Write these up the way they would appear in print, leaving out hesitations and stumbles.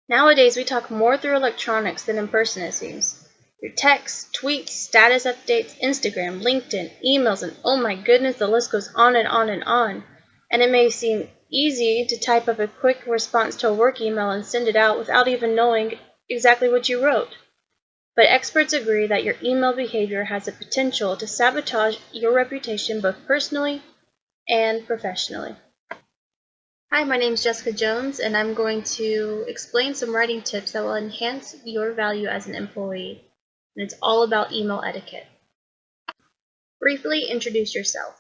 Nowadays, we talk more through electronics than in person, it seems. Your texts, tweets, status updates, Instagram, LinkedIn, emails, and oh my goodness, the list goes on and on and on. And it may seem easy to type up a quick response to a work email and send it out without even knowing exactly what you wrote. But experts agree that your email behavior has the potential to sabotage your reputation both personally and professionally. Hi, my name is Jessica Jones, and I'm going to explain some writing tips that will enhance your value as an employee. And it's all about email etiquette. Briefly introduce yourself.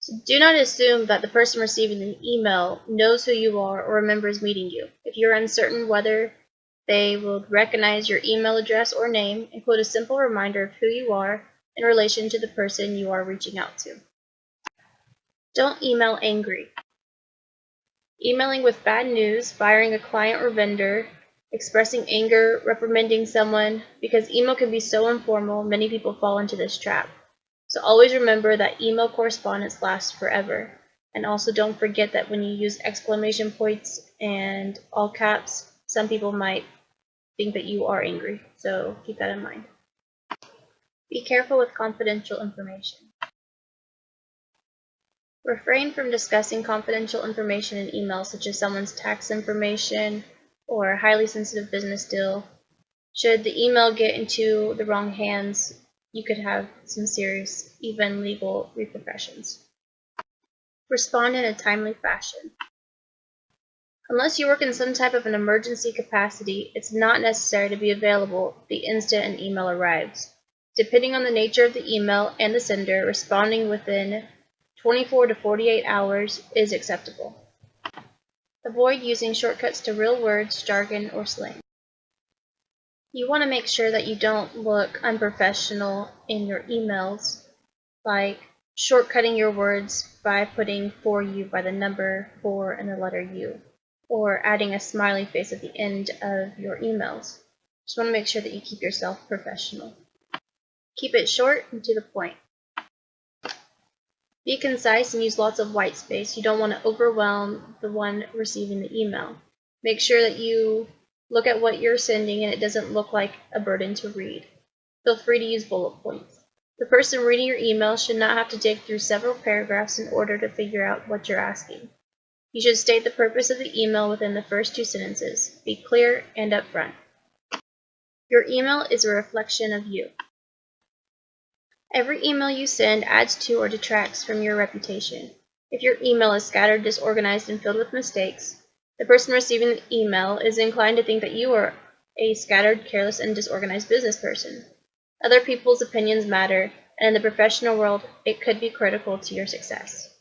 So do not assume that the person receiving the email knows who you are or remembers meeting you. If you're uncertain whether they will recognize your email address or name, include a simple reminder of who you are in relation to the person you are reaching out to. Don't email angry. Emailing with bad news, firing a client or vendor, expressing anger, reprimanding someone, because email can be so informal, many people fall into this trap. So always remember that email correspondence lasts forever. And also don't forget that when you use exclamation points and all caps, some people might think that you are angry. So keep that in mind. Be careful with confidential information. Refrain from discussing confidential information in emails such as someone's tax information or a highly sensitive business deal. Should the email get into the wrong hands, you could have some serious, even legal repercussions. Respond in a timely fashion. Unless you work in some type of an emergency capacity, it's not necessary to be available the instant an email arrives. Depending on the nature of the email and the sender, responding within 24 to 48 hours is acceptable. Avoid using shortcuts to real words, jargon, or slang. You want to make sure that you don't look unprofessional in your emails, like shortcutting your words by putting "for you" by the number 4 and the letter U, or adding a smiley face at the end of your emails. Just want to make sure that you keep yourself professional. Keep it short and to the point. Be concise and use lots of white space. You don't want to overwhelm the one receiving the email. Make sure that you look at what you're sending and it doesn't look like a burden to read. Feel free to use bullet points. The person reading your email should not have to dig through several paragraphs in order to figure out what you're asking. You should state the purpose of the email within the first 2 sentences. Be clear and upfront. Your email is a reflection of you. Every email you send adds to or detracts from your reputation. If your email is scattered, disorganized, and filled with mistakes, the person receiving the email is inclined to think that you are a scattered, careless, and disorganized business person. Other people's opinions matter, and in the professional world, it could be critical to your success.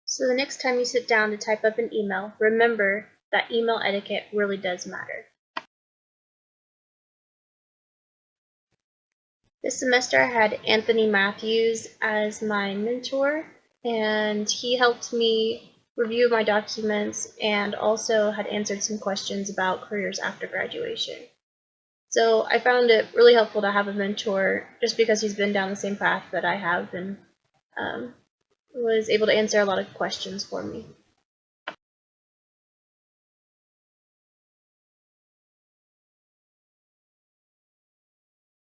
So the next time you sit down to type up an email, remember that email etiquette really does matter. This semester I had Anthony Matthews as my mentor, and he helped me review my documents and also had answered some questions about careers after graduation. So I found it really helpful to have a mentor just because he's been down the same path that I have and was able to answer a lot of questions for me.